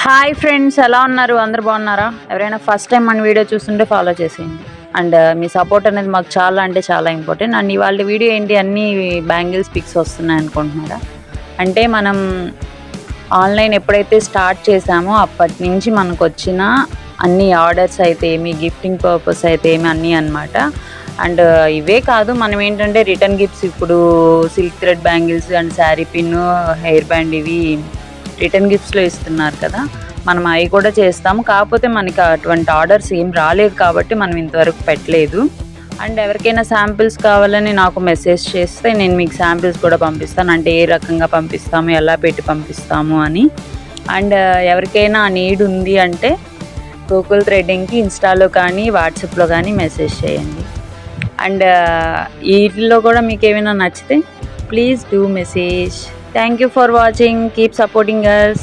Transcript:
Hi friends, ఎలా ఉన్నారు? అందరు బాగున్నారా? ఎవరైనా ఫస్ట్ టైం మన వీడియో చూస్తుంటే ఫాలో చేసేయండి. అండ్ మీ సపోర్ట్ అనేది మాకు చాలా అంటే చాలా ఇంపార్టెంట్. అండ్ ఇవాళ వీడియో ఏంటి, అన్ని బ్యాంగిల్స్ పిక్స్ వస్తున్నాయి అనుకుంటున్నారా? అంటే మనం ఆన్లైన్ ఎప్పుడైతే స్టార్ట్ చేసామో అప్పటి నుంచి మనకు వచ్చిన అన్ని ఆర్డర్స్ అయితే ఏమి, గిఫ్టింగ్ పర్పస్ అయితే ఏమి, అన్నీ అనమాట. అండ్ ఇవే కాదు, మనం ఏంటంటే రిటర్న్ గిఫ్ట్స్ ఇప్పుడు silk thread bangles and sari pin, hair band ఇవి రిటర్న్ గిఫ్ట్స్లో ఇస్తున్నారు కదా, మనం అవి కూడా చేస్తాము. కాకపోతే మనకి అటువంటి ఆర్డర్స్ ఏం రాలేదు కాబట్టి మనం ఇంతవరకు పెట్టలేదు. అండ్ ఎవరికైనా శాంపిల్స్ కావాలని నాకు మెసేజ్ చేస్తే నేను మీకు శాంపిల్స్ కూడా పంపిస్తాను, అంటే ఏ రకంగా పంపిస్తాము, ఎలా పెట్టి పంపిస్తాము అని. అండ్ ఎవరికైనా ఆ నీడ్ ఉంది అంటే గూగుల్ థ్రెడ్డింగ్కి ఇన్స్టాలో కానీ వాట్సాప్లో కానీ మెసేజ్ చేయండి. అండ్ వీటిల్లో కూడా మీకు ఏమైనా నచ్చితే please do message. Thank you for watching. Keep supporting us.